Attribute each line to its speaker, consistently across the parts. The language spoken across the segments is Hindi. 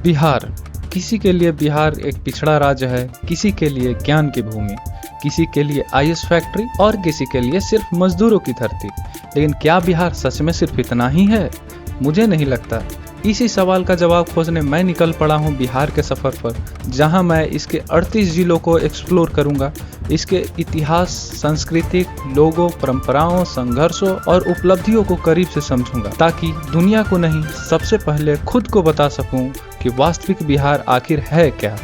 Speaker 1: बिहार, किसी के लिए बिहार एक पिछड़ा राज्य है, किसी के लिए ज्ञान की भूमि, किसी के लिए आईएएस फैक्ट्री और किसी के लिए सिर्फ मजदूरों की धरती। लेकिन क्या बिहार सच में सिर्फ इतना ही है? मुझे नहीं लगता। इसी सवाल का जवाब खोजने मैं निकल पड़ा हूँ बिहार के सफ़र पर, जहाँ मैं इसके 38 जिलों को एक्सप्लोर करूँगा। इसके इतिहास, सांस्कृतिक, लोगों, परंपराओं, संघर्षों और उपलब्धियों को करीब से समझूंगा, ताकि दुनिया को नहीं, सबसे पहले खुद को बता सकूं कि वास्तविक बिहार आखिर है क्या।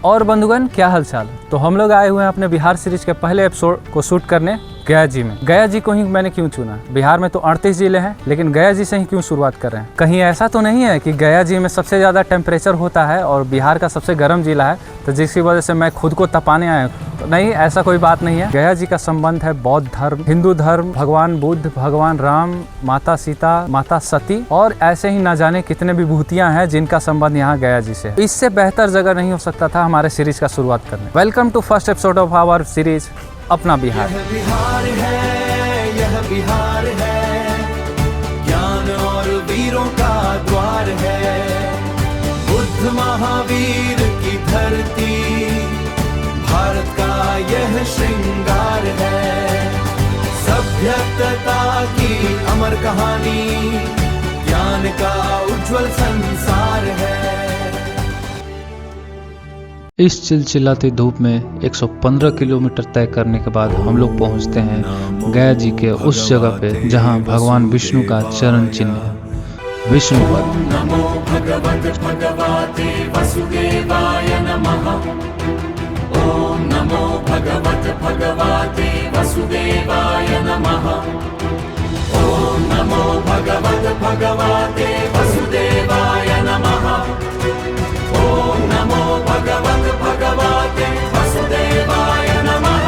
Speaker 2: और बंधुगण, क्या हालचाल। तो हम लोग आए हुए हैं अपने बिहार सीरीज के पहले एपिसोड को शूट करने गया जी में। गया जी को ही मैंने क्यों चुना? बिहार में तो 38 जिले हैं, लेकिन गया जी से ही क्यों शुरुआत कर रहे हैं? कहीं ऐसा तो नहीं है कि गया जी में सबसे ज़्यादा टेम्परेचर होता है और बिहार का सबसे गर्म जिला है, तो जिसकी वजह से मैं खुद को तपाने आया हूँ? तो नहीं, ऐसा कोई बात नहीं है। गया जी का संबंध है बौद्ध धर्म, हिंदू धर्म, भगवान बुद्ध, भगवान राम, माता सीता, माता सती और ऐसे ही ना जाने कितने विभूतियाँ हैं जिनका संबंध यहाँ गया जी से है। इससे बेहतर जगह नहीं हो सकता था हमारे सीरीज का शुरुआत करने। Welcome to first episode of our series अपना बिहार।
Speaker 3: यह बिहार है, यह बिहार है, ज्ञान और वीरों का द्वार है, बुद्ध महावीर की धरती, भारत का यह श्रृंगार है, सभ्यता की अमर कहानी, ज्ञान का उज्जवल संसार है।
Speaker 1: इस चिलचिलाती धूप में 115 किलोमीटर तय करने के बाद हम लोग पहुंचते हैं गया जी के उस जगह पे जहां भगवान विष्णु का चरण चिन्ह है, विष्णुपद।
Speaker 3: नमो भगवते वसुदेवाय नमः। ओम नमो भगवते वसुदेवाय नमः। ओम नमो भगवते वसुदेवाय नमः। ओम नमो भगवते वसुदेवाय नमः।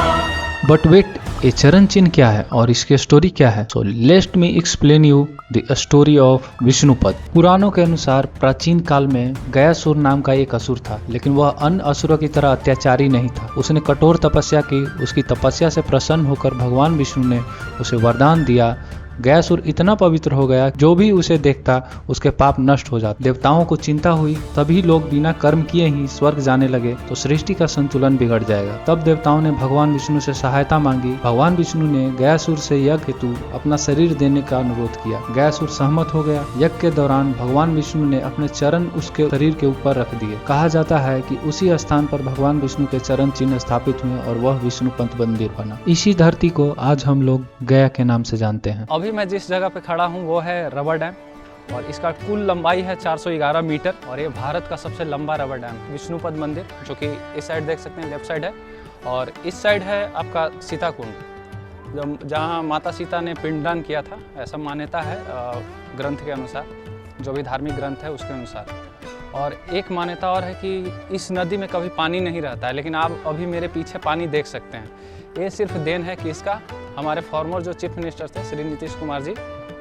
Speaker 1: बट वेट, ये चरण चिन्ह क्या है और इसकी स्टोरी क्या है? So let me explain you the story of Vishnupad. पुराणों के अनुसार प्राचीन काल में गयासुर नाम का एक असुर था, लेकिन वह अन्य असुरों की तरह अत्याचारी नहीं था। उसने कठोर तपस्या की। उसकी तपस्या से प्रसन्न होकर भगवान विष्णु ने उसे वरदान दिया। गयासुर इतना पवित्र हो गया, जो भी उसे देखता उसके पाप नष्ट हो जाते। देवताओं को चिंता हुई, तभी लोग बिना कर्म किए ही स्वर्ग जाने लगे तो सृष्टि का संतुलन बिगड़ जाएगा। तब देवताओं ने भगवान विष्णु से सहायता मांगी। भगवान विष्णु ने गयासुर से यज्ञ हेतु अपना शरीर देने का अनुरोध किया। गयासुर सहमत हो गया। यज्ञ के दौरान भगवान विष्णु ने अपने चरण उसके शरीर के ऊपर रख दिए। कहा जाता है कि उसी स्थान पर भगवान विष्णु के चरण चिन्ह स्थापित हुए और वह विष्णुपद मंदिर बना। इसी धरती को आज हम लोग गया के नाम से जानते हैं।
Speaker 2: अभी मैं जिस जगह पे खड़ा हूँ वो है रबर डैम और इसका कुल लंबाई है 411 मीटर और ये भारत का सबसे लंबा रबर डैम विष्णुपद मंदिर, जो कि इस साइड देख सकते हैं, लेफ्ट साइड है। और इस साइड है आपका सीता कुंड, जहाँ माता सीता ने पिंडदान किया था, ऐसा मान्यता है ग्रंथ के अनुसार, जो भी धार्मिक ग्रंथ है उसके अनुसार। और एक मान्यता और है कि इस नदी में कभी पानी नहीं रहता है, लेकिन आप अभी मेरे पीछे पानी देख सकते हैं। ये सिर्फ देन है कि इसका हमारे फॉर्मर जो चीफ मिनिस्टर थे श्री नीतीश कुमार जी,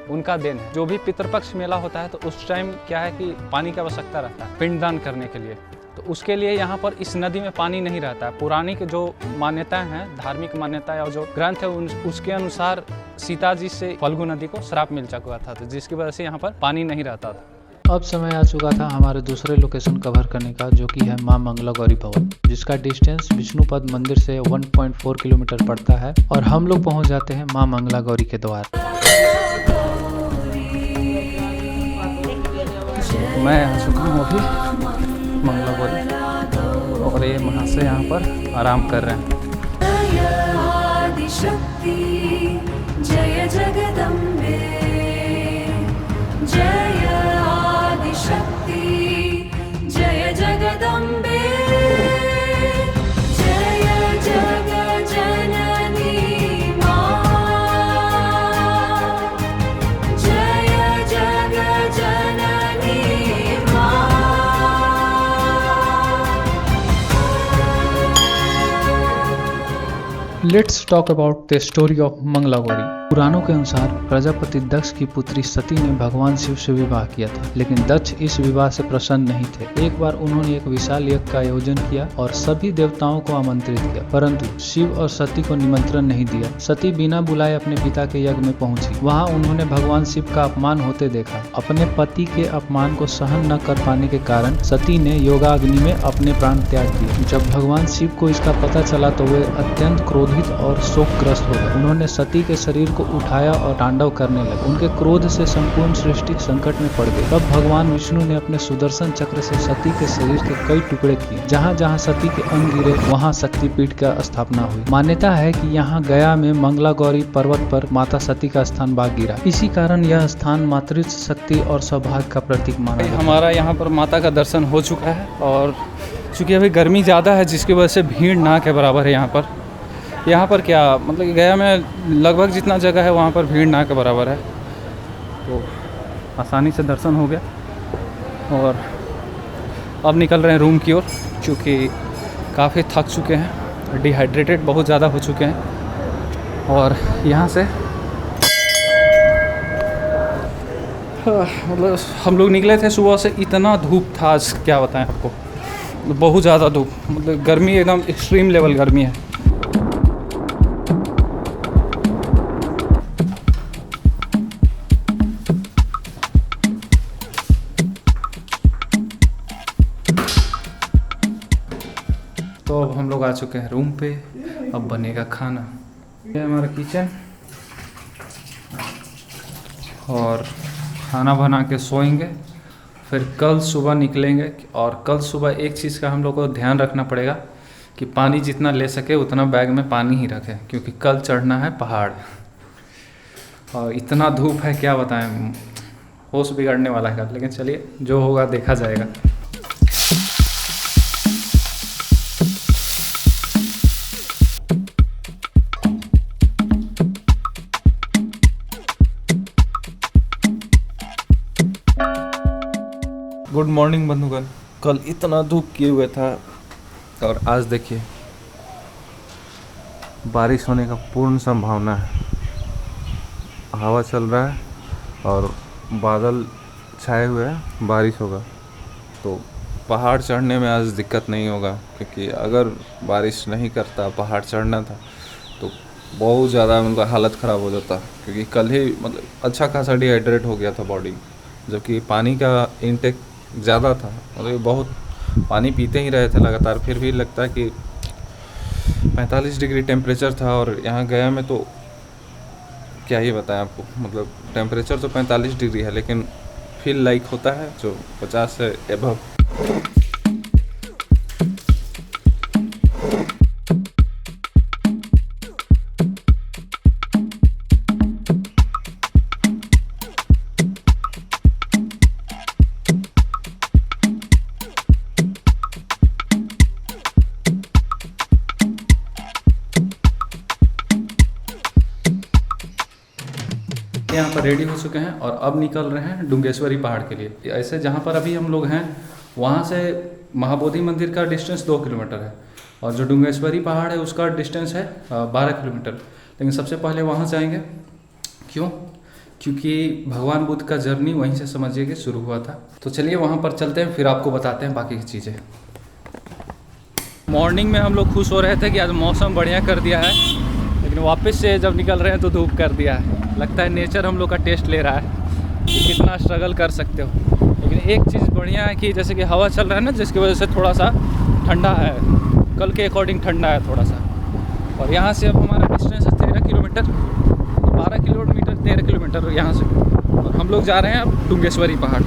Speaker 2: उनका देन है। जो भी पितृपक्ष मेला होता है तो उस टाइम क्या है कि पानी की आवश्यकता रहता है पिंडदान करने के लिए, तो उसके लिए यहाँ पर इस नदी में पानी नहीं रहता है। पौराणिक जो मान्यताएं हैं, धार्मिक मान्यताएं और जो ग्रंथ है उसके अनुसार सीता जी से फल्गु नदी को श्राप मिल चुका था, तो जिसकी वजह से यहाँ पर पानी नहीं रहता था।
Speaker 1: अब समय आ चुका था हमारे दूसरे लोकेशन कवर करने का, जो कि है मां मंगला गौरी भवन, जिसका डिस्टेंस विष्णुपद मंदिर से 1.4 किलोमीटर पड़ता है। और हम लोग पहुंच जाते हैं मां मंगला गौरी के द्वार।
Speaker 2: मैं आ चुका हूँ अभी मंगला गौरी और ये वहाँ से यहाँ पर आराम कर रहे हैं।
Speaker 4: जय जगदम्बे, जय आदिशक्ति, जय जगदम्बे, जय जग जननी मां, जय जग जननी मां।
Speaker 1: Let's talk about the story of Mangala Gauri. पुराणों के अनुसार प्रजापति दक्ष की पुत्री सती ने भगवान शिव से विवाह किया था, लेकिन दक्ष इस विवाह से प्रसन्न नहीं थे। एक बार उन्होंने एक विशाल यज्ञ का आयोजन किया और सभी देवताओं को आमंत्रित किया, परंतु शिव और सती को निमंत्रण नहीं दिया। सती बिना बुलाए अपने पिता के यज्ञ में पहुंची। वहां उन्होंने भगवान शिव का अपमान होते देखा। अपने पति के अपमान को सहन न कर पाने के कारण सती ने योगाग्नि में अपने प्राण त्याग दिए। जब भगवान शिव को इसका पता चला तो वे अत्यंत क्रोधित और शोकग्रस्त हो गए। उन्होंने सती के शरीर को उठाया और तांडव करने लगे। उनके क्रोध से संपूर्ण सृष्टि संकट में पड़ गई। तब भगवान विष्णु ने अपने सुदर्शन चक्र से सती के शरीर के कई टुकड़े किए। जहाँ जहाँ सती के अंग गिरे वहाँ शक्तिपीठ का स्थापना हुई। मान्यता है कि यहाँ गया में मंगला गौरी पर्वत पर माता सती का स्थान बाग गिरा। इसी कारण यह स्थान मातृत्व शक्ति और सौभाग्य का प्रतीक माना जाता है।
Speaker 2: हमारा यहाँ पर माता का दर्शन हो चुका है और चूँकि अभी गर्मी ज़्यादा है जिसकी वजह से भीड़ ना के बराबर है। यहाँ पर क्या मतलब गया में लगभग जितना जगह है वहाँ पर भीड़ ना के बराबर है, तो आसानी से दर्शन हो गया। और अब निकल रहे हैं रूम की ओर, क्योंकि काफ़ी थक चुके हैं, डिहाइड्रेटेड बहुत ज़्यादा हो चुके हैं। और यहाँ से मतलब हम लोग निकले थे सुबह से, इतना धूप था आज क्या बताएं आपको, बहुत ज़्यादा धूप, मतलब गर्मी एकदम एक्सट्रीम लेवल गर्मी है। तो अब हम लोग आ चुके हैं रूम पे, अब बनेगा खाना। ये हमारा किचन और खाना बना के सोएंगे, फिर कल सुबह निकलेंगे। और कल सुबह एक चीज़ का हम लोग को ध्यान रखना पड़ेगा कि पानी जितना ले सके उतना बैग में पानी ही रखें, क्योंकि कल चढ़ना है पहाड़ और इतना धूप है क्या बताएं, होश बिगड़ने वाला है। लेकिन चलिए जो होगा देखा जाएगा।
Speaker 5: गुड मॉर्निंग बंधुगण। कल इतना धूप किए हुए था और आज देखिए बारिश होने का पूर्ण संभावना है। हवा चल रहा है और बादल छाए हुए हैं, बारिश होगा। तो पहाड़ चढ़ने में आज दिक्कत नहीं होगा, क्योंकि अगर बारिश नहीं करता, पहाड़ चढ़ना था तो बहुत ज़्यादा उनका हालत ख़राब हो जाता, क्योंकि कल ही मतलब अच्छा खासा डिहाइड्रेट हो गया था बॉडी, जबकि पानी का इनटेक ज़्यादा था और ये बहुत पानी पीते ही रहे थे लगातार। फिर भी लगता है कि 45 डिग्री टेम्परेचर था और यहाँ गया में तो क्या ही बताएं आपको, मतलब टेम्परेचर तो 45 डिग्री है लेकिन फील लाइक होता है जो 50 से एबव।
Speaker 2: यहाँ पर रेडी हो चुके हैं और अब निकल रहे हैं डुंगेश्वरी पहाड़ के लिए। ऐसे जहाँ पर अभी हम लोग हैं वहाँ से महाबोधि मंदिर का डिस्टेंस 2 किलोमीटर है और जो डुंगेश्वरी पहाड़ है उसका डिस्टेंस है 12 किलोमीटर। लेकिन सबसे पहले वहाँ जाएंगे। क्यों? क्योंकि भगवान बुद्ध का जर्नी वहीं से समझिए कि शुरू हुआ था। तो चलिए वहाँ पर चलते हैं, फिर आपको बताते हैं बाकी की चीज़ें। मॉर्निंग में हम लोग खुश हो रहे थे कि आज मौसम बढ़िया कर दिया है, लेकिन वापस से जब निकल रहे हैं तो धूप कर दिया है। लगता है नेचर हम लोग का टेस्ट ले रहा है कि कितना स्ट्रगल कर सकते हो। लेकिन एक चीज़ बढ़िया है कि जैसे कि हवा चल रहा है ना, जिसकी वजह से थोड़ा सा ठंडा है, कल के अकॉर्डिंग ठंडा है थोड़ा सा। और यहाँ से अब हमारा डिस्टेंस है 13 किलोमीटर, 12 किलोमीटर 13 किलोमीटर यहाँ से। और हम लोग जा रहे हैं अब डुंगेश्वरी पहाड़।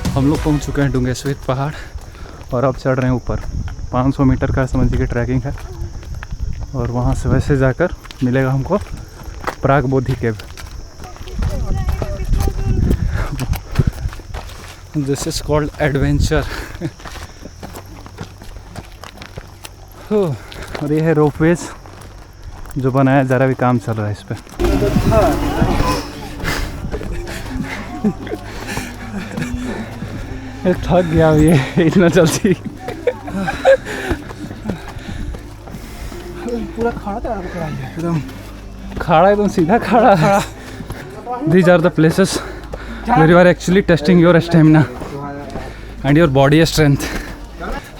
Speaker 2: हम लोग पहुंच चुके हैं डुंगेश्वरी पहाड़ और अब चढ़ रहे हैं ऊपर। 500 मीटर का समझिए कि ट्रैकिंग है और वहां से वैसे जाकर मिलेगा हमको Prag Bodhi cave. This is called adventure. और ये है रोपवेज जो बनाया, ज़रा भी काम चल रहा है इस पर। थक गया ये इतना जल्दी।
Speaker 6: पूरा खड़ा था एकदम
Speaker 2: खड़ा, एकदम सीधा खड़ा। These are the places where you are actually testing your stamina and your body strength.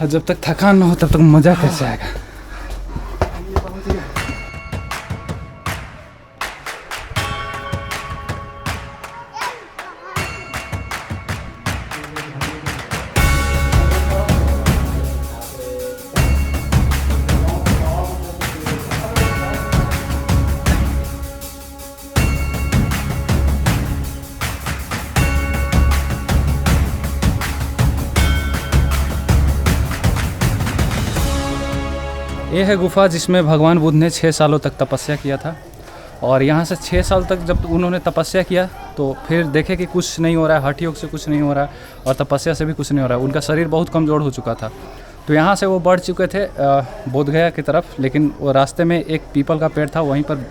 Speaker 2: और जब तक थकान ना हो तब तक मज़ा कैसे आएगा। ये है गुफा जिसमें भगवान बुद्ध ने 6 सालों तक तपस्या किया था। और यहाँ से 6 साल तक जब उन्होंने तपस्या किया तो फिर देखे कि कुछ नहीं हो रहा है, हठ योग से कुछ नहीं हो रहा है और तपस्या से भी कुछ नहीं हो रहा है। उनका शरीर बहुत कमज़ोर हो चुका था। तो यहाँ से वो बढ़ चुके थे बोधगया की तरफ, लेकिन वो रास्ते में एक पीपल का पेड़ था, वहीं पर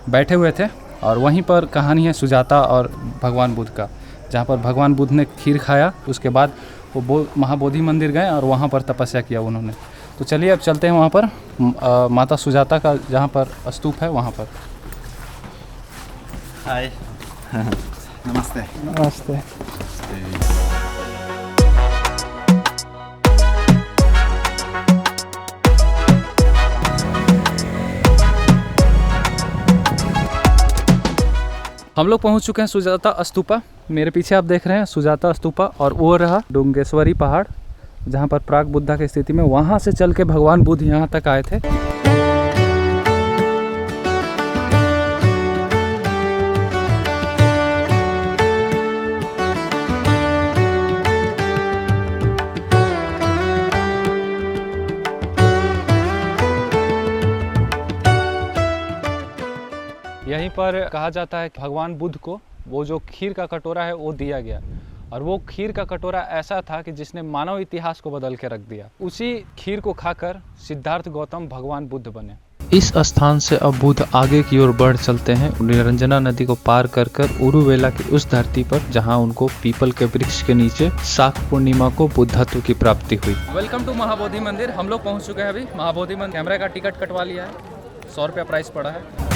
Speaker 2: बैठे हुए थे। और वहीं पर कहानी है सुजाता और भगवान बुद्ध का, जहाँ पर भगवान बुद्ध ने खीर खाया। उसके बाद वो महाबोधि मंदिर गए और वहाँ पर तपस्या किया उन्होंने। तो चलिए अब चलते हैं वहाँ पर माता सुजाता का जहाँ पर स्तूप है वहाँ पर।
Speaker 6: हाय नमस्ते।
Speaker 2: नमस्ते। हम लोग पहुँच चुके हैं सुजाता स्तूपा। मेरे पीछे आप देख रहे हैं सुजाता स्तूपा, और वो रहा डोंगेश्वरी पहाड़ जहाँ पर प्राग बुद्धा की स्थिति में, वहाँ से चल के भगवान बुद्ध यहाँ तक आए थे। यहीं पर कहा जाता है कि भगवान बुद्ध को वो जो खीर का कटोरा है वो दिया गया, और वो खीर का कटोरा ऐसा था कि जिसने मानव इतिहास को बदल के रख दिया। उसी खीर को खाकर सिद्धार्थ गौतम भगवान बुद्ध बने।
Speaker 1: इस स्थान से अब बुद्ध आगे की ओर बढ़ चलते हैं, निरंजना नदी को पार कर उरुवेला की उस धरती पर जहां उनको पीपल के वृक्ष के नीचे शाक पूर्णिमा को बुद्धत्व की प्राप्ति हुई।
Speaker 2: वेलकम टू महाबोधि मंदिर। हम लोग पहुंच चुके हैं अभी महाबोधि मंदिर। कैमरा का टिकट कटवा लिया है, 100 रुपया प्राइस पड़ा है।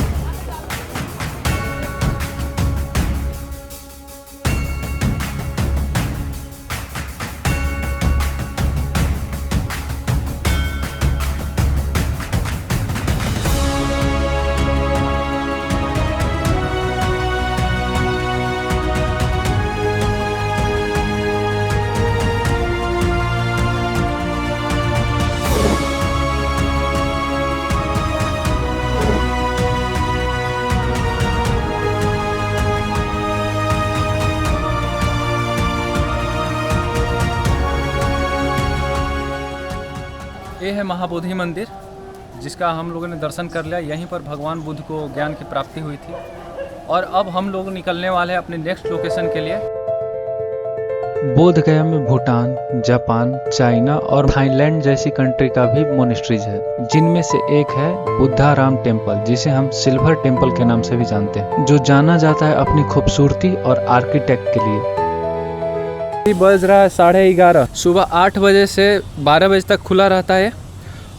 Speaker 2: ये है महाबोधि मंदिर जिसका हम लोगों ने दर्शन कर लिया। यहीं पर भगवान बुद्ध को ज्ञान की प्राप्ति हुई थी। और अब हम लोग निकलने वाले हैं अपने नेक्स्ट लोकेशन के लिए।
Speaker 1: बोधगया में भूटान, जापान, चाइना और थाईलैंड जैसी कंट्री का भी मोनेस्ट्रीज है, जिनमें से एक है बुद्धाराम टेम्पल, जिसे हम सिल्वर टेम्पल के नाम से भी जानते हैं, जो जाना जाता है अपनी खूबसूरती और आर्किटेक्ट के लिए।
Speaker 2: बज रहा है 11:30। सुबह 8 बजे से 12 बजे तक खुला रहता है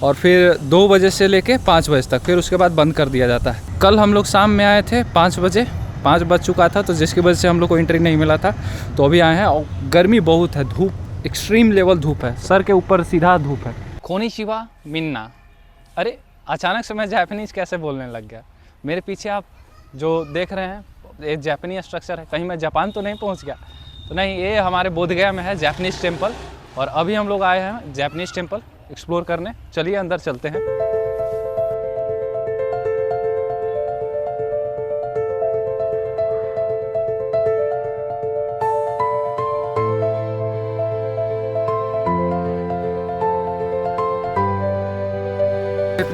Speaker 2: और फिर 2 बजे से लेके 5 बजे तक, फिर उसके बाद बंद कर दिया जाता है। कल हम लोग शाम में आए थे 5 बजे, 5 बज चुका था, तो जिसकी वजह से हम लोग को एंट्री नहीं मिला था। तो अभी आए हैं और गर्मी बहुत है, धूप एक्सट्रीम लेवल धूप है, सर के ऊपर सीधा धूप है। कोनिचिवा मिन्ना। अरे अचानक से मैं जापानीज कैसे बोलने लग गया। मेरे पीछे आप जो देख रहे हैं एक जापानी स्ट्रक्चर है, कहीं मैं जापान तो नहीं पहुँच गया? तो नहीं, ये हमारे बोधगया में है जापानीज टेम्पल, और अभी हम लोग आए हैं जापानीज टेम्पल एक्सप्लोर करने। चलिए अंदर चलते हैं।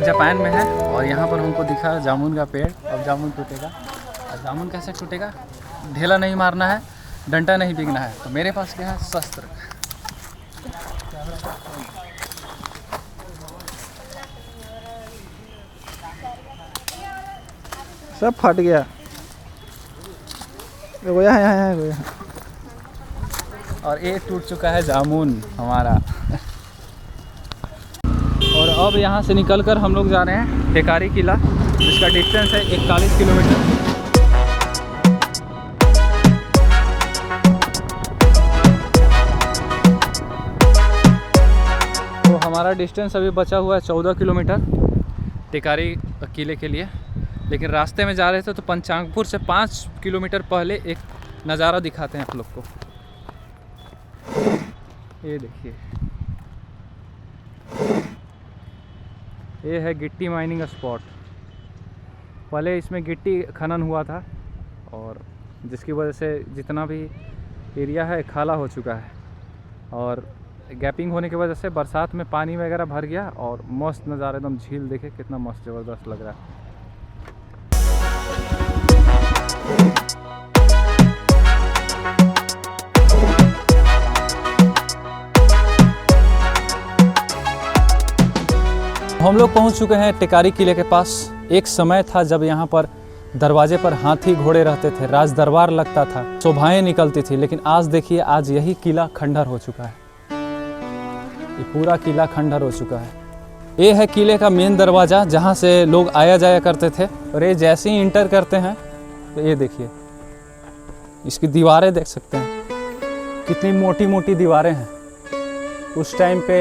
Speaker 2: जापान में है और यहाँ पर हमको दिखा जामुन का पेड़। अब जामुन टूटेगा, और जामुन कैसे टूटेगा? ढेला नहीं मारना है, डंडा नहीं बिगना है। तो मेरे पास क्या है? शस्त्र।
Speaker 6: सब फट गया। एगो यहाँ यहाँ एगो यहाँ।
Speaker 2: और ये टूट चुका है जामुन हमारा। और अब यहाँ से निकलकर हम लोग जा रहे हैं टेकारी किला, जिसका डिस्टेंस है 41 किलोमीटर। तो हमारा डिस्टेंस अभी बचा हुआ है 14 किलोमीटर टेकारी किले के लिए। लेकिन रास्ते में जा रहे थे तो पंचांगपुर से 5 किलोमीटर पहले एक नज़ारा दिखाते हैं आप लोग को। ये देखिए, ये है गिट्टी माइनिंग स्पॉट। पहले इसमें गिट्टी खनन हुआ था और जिसकी वजह से जितना भी एरिया है खाला हो चुका है, और गैपिंग होने की वजह से बरसात में पानी वगैरह भर गया और मस्त नज़ारा, एकदम झील देखे कितना मस्त ज़बरदस्त लग रहा है। हम लोग पहुंच चुके हैं टेकारी किले के पास। एक समय था जब यहाँ पर दरवाजे पर हाथी घोड़े रहते थे, राज दरबार लगता था, शोभाएं निकलती थी। लेकिन आज देखिए, आज यही किला खंडहर हो चुका है। ये पूरा किला खंडहर हो चुका है। ये है किले का मेन दरवाज़ा, जहाँ से लोग आया जाया करते थे। और ये जैसे ही इंटर करते हैं तो ये देखिए, इसकी दीवारें देख सकते हैं, कितनी मोटी मोटी दीवारें हैं। उस टाइम पे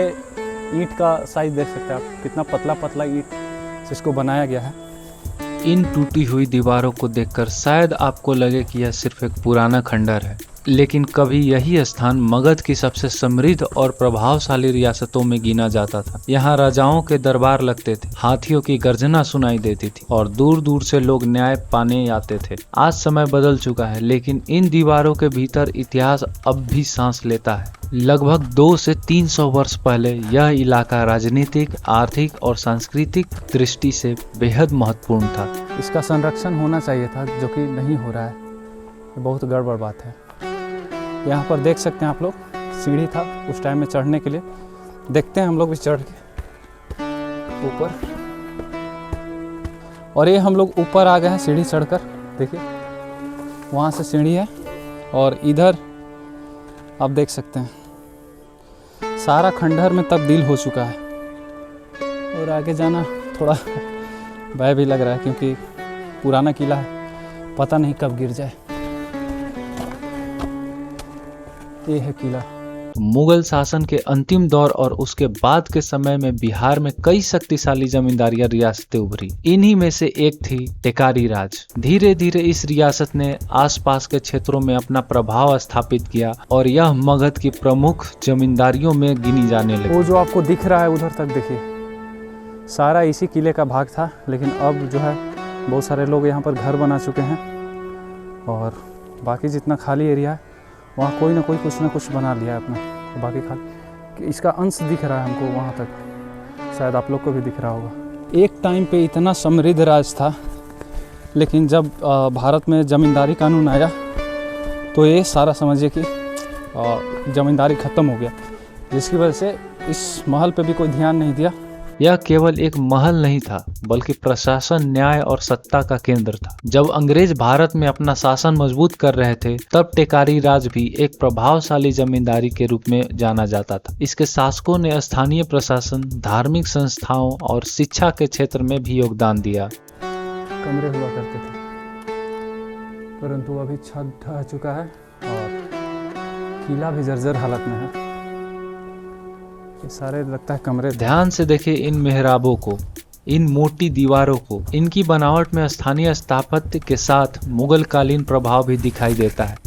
Speaker 2: ईंट का साइज देख सकते हैं आप, कितना पतला पतला ईंट से इसको बनाया गया है।
Speaker 1: इन टूटी हुई दीवारों को देखकर शायद आपको लगे कि यह सिर्फ एक पुराना खंडहर है, लेकिन कभी यही स्थान मगध की सबसे समृद्ध और प्रभावशाली रियासतों में गिना जाता था। यहाँ राजाओं के दरबार लगते थे, हाथियों की गर्जना सुनाई देती थी और दूर दूर से लोग न्याय पाने आते थे। आज समय बदल चुका है, लेकिन इन दीवारों के भीतर इतिहास अब भी सांस लेता है। लगभग 200 से 300 वर्ष पहले यह इलाका राजनीतिक, आर्थिक और सांस्कृतिक दृष्टि से बेहद महत्वपूर्ण था।
Speaker 2: इसका संरक्षण होना चाहिए था, जो कि नहीं हो रहा है। ये बहुत गड़बड़ बात है। यहाँ पर देख सकते हैं आप लोग, सीढ़ी था उस टाइम में चढ़ने के लिए। देखते हैं हम लोग भी चढ़ के ऊपर। और ये हम लोग ऊपर आ गए हैं सीढ़ी चढ़कर। देखिए, वहाँ से सीढ़ी है और इधर आप देख सकते हैं सारा खंडहर में तब्दील हो चुका है। और आगे जाना थोड़ा भय भी लग रहा है, क्योंकि पुराना किला है, पता नहीं कब गिर जाए। ये है किला।
Speaker 1: मुगल शासन के अंतिम दौर और उसके बाद के समय में बिहार में कई शक्तिशाली जमींदारियां रियासतें उभरी। इन्हीं में से एक थी टेकारी राज। धीरे धीरे इस रियासत ने आसपास के क्षेत्रों में अपना प्रभाव स्थापित किया और यह मगध की प्रमुख जमींदारियों में गिनी जाने लगी।
Speaker 2: वो जो आपको दिख रहा है उधर तक देखिए, सारा इसी किले का भाग था। लेकिन अब जो है बहुत सारे लोग यहाँ पर घर बना चुके हैं, और बाकी जितना खाली एरिया है वहाँ कोई ना कोई कुछ ना कुछ बना लिया है अपना। बाकी खाली इसका अंश दिख रहा है हमको वहाँ तक, शायद आप लोग को भी दिख रहा होगा। एक टाइम पे इतना समृद्ध राज था, लेकिन जब भारत में ज़मींदारी कानून आया तो ये सारा समझिए कि ज़मींदारी ख़त्म हो गया, जिसकी वजह से इस महल पे भी कोई ध्यान नहीं दिया।
Speaker 1: यह केवल एक महल नहीं था, बल्कि प्रशासन, न्याय और सत्ता का केंद्र था। जब अंग्रेज भारत में अपना शासन मजबूत कर रहे थे, तब टेकारी राज भी एक प्रभावशाली जमींदारी के रूप में जाना जाता था। इसके शासकों ने स्थानीय प्रशासन, धार्मिक संस्थाओं और शिक्षा के क्षेत्र में भी योगदान दिया।
Speaker 2: कमरे हुआ करते थे, परंतु अभी छत ढह चुका है और किला भी जर्जर हालत में है। ये सारे लगता है कमरे।
Speaker 1: ध्यान से देखिए इन मेहराबों को, इन मोटी दीवारों को। इनकी बनावट में स्थानीय स्थापत्य के साथ मुगल कालीन प्रभाव भी दिखाई देता है।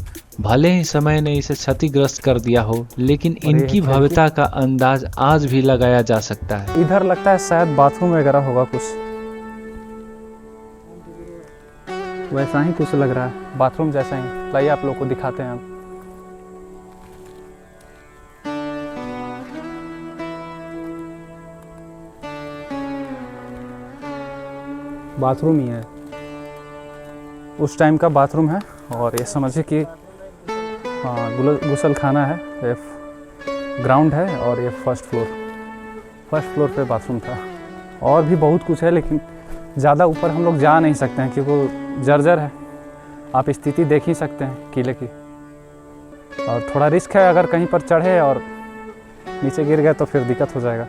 Speaker 1: भले ही समय ने इसे क्षतिग्रस्त कर दिया हो, लेकिन इनकी भव्यता का अंदाज आज भी लगाया जा सकता है।
Speaker 2: इधर लगता है शायद बाथरूम वगैरह होगा, कुछ वैसा ही कुछ लग रहा है, बाथरूम जैसा ही। लाइए आप लोग को दिखाते हैं हम। बाथरूम ही है, उस टाइम का बाथरूम है। और ये समझिए कि गुसल खाना है, ये ग्राउंड है और ये फर्स्ट फ्लोर पे बाथरूम था। और भी बहुत कुछ है, लेकिन ज़्यादा ऊपर हम लोग जा नहीं सकते हैं क्योंकि जर्जर है। आप स्थिति देख ही सकते हैं किले की, और थोड़ा रिस्क है, अगर कहीं पर चढ़े और नीचे गिर गए तो फिर दिक्कत हो जाएगा।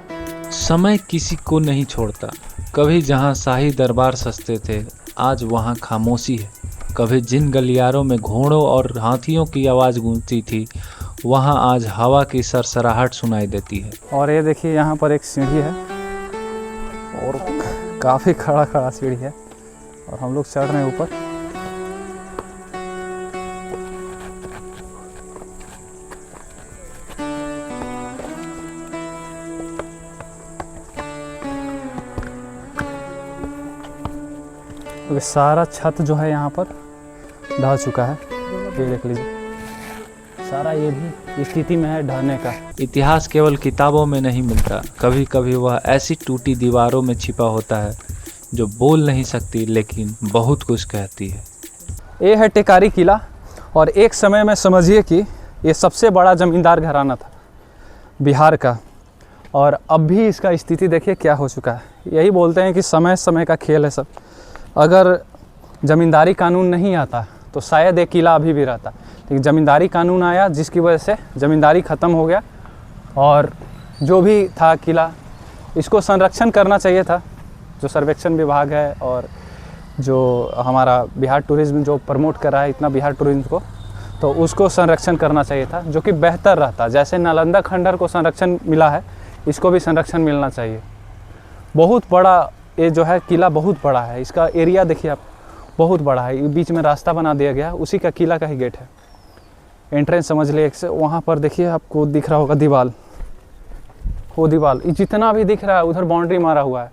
Speaker 1: समय किसी को नहीं छोड़ता। कभी जहां शाही दरबार सजते थे, आज वहां खामोशी है। कभी जिन गलियारों में घोड़ों और हाथियों की आवाज़ गूंजती थी, वहां आज हवा की सरसराहट सुनाई देती है।
Speaker 2: और ये देखिए यहाँ पर एक सीढ़ी है और काफ़ी खड़ा खड़ा सीढ़ी है, और हम लोग चढ़ रहे हैं ऊपर। तो सारा छत जो है यहाँ पर ढह चुका है, ये देख लीजिए, सारा ये भी स्थिति में है ढहने का।
Speaker 1: इतिहास केवल किताबों में नहीं मिलता, कभी कभी वह ऐसी टूटी दीवारों में छिपा होता है जो बोल नहीं सकती लेकिन बहुत कुछ कहती है।
Speaker 2: ये है टेकारी किला, और एक समय में समझिए कि ये सबसे बड़ा जमींदार घराना था बिहार का, और अब भी इसका स्थिति देखिए क्या हो चुका है। यही बोलते हैं कि समय समय का खेल है सब। अगर ज़मींदारी कानून नहीं आता तो शायद ये किला अभी भी रहता, लेकिन ज़मींदारी कानून आया जिसकी वजह से ज़मींदारी ख़त्म हो गया, और जो भी था किला इसको संरक्षण करना चाहिए था। जो सर्वेक्षण विभाग है और जो हमारा बिहार टूरिज़्म जो प्रमोट कर रहा है इतना बिहार टूरिज़्म को, तो उसको संरक्षण करना चाहिए था, जो कि बेहतर रहता। जैसे नालंदा खंडहर को संरक्षण मिला है, इसको भी संरक्षण मिलना चाहिए। बहुत बड़ा ये जो है किला बहुत बड़ा है, इसका एरिया देखिए आप, बहुत बड़ा है। ये बीच में रास्ता बना दिया गया, उसी का किला का ही गेट है। एंट्रेंस समझ लिए एक से, वहाँ पर देखिए आपको दिख रहा होगा दीवार, वो दीवार जितना भी दिख रहा है उधर बाउंड्री मारा हुआ है,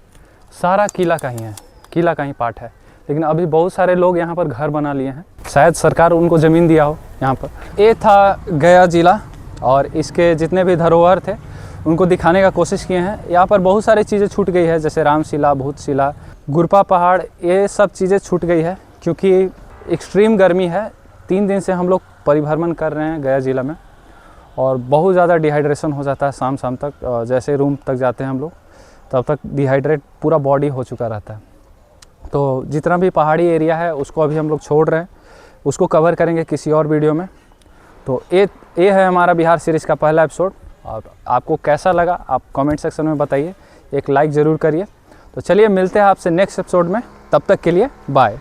Speaker 2: सारा किला का ही है, किला का ही पार्ट है। लेकिन अभी बहुत सारे लोग यहाँ पर घर बना लिए हैं, शायद सरकार उनको ज़मीन दिया हो यहाँ पर। ये था गया ज़िला, और इसके जितने भी धरोहर थे उनको दिखाने का कोशिश किए हैं। यहाँ पर बहुत सारी चीज़ें छूट गई है, जैसे रामशिला, भूतशिला, गुरपा पहाड़, ये सब चीज़ें छूट गई है क्योंकि एक्सट्रीम गर्मी है। 3 दिन से हम लोग परिभ्रमण कर रहे हैं गया ज़िला में, और बहुत ज़्यादा डिहाइड्रेशन हो जाता है शाम शाम तक। जैसे रूम तक जाते हैं हम लोग तब तक डिहाइड्रेट पूरा बॉडी हो चुका रहता है। तो जितना भी पहाड़ी एरिया है उसको अभी हम लोग छोड़ रहे हैं, उसको कवर करेंगे किसी और वीडियो में। तो ये है हमारा बिहार सीरीज़ का पहला एपिसोड, और आपको कैसा लगा आप कमेंट सेक्शन में बताइए, एक लाइक ज़रूर करिए। तो चलिए मिलते हैं आपसे नेक्स्ट एपिसोड में, तब तक के लिए बाय।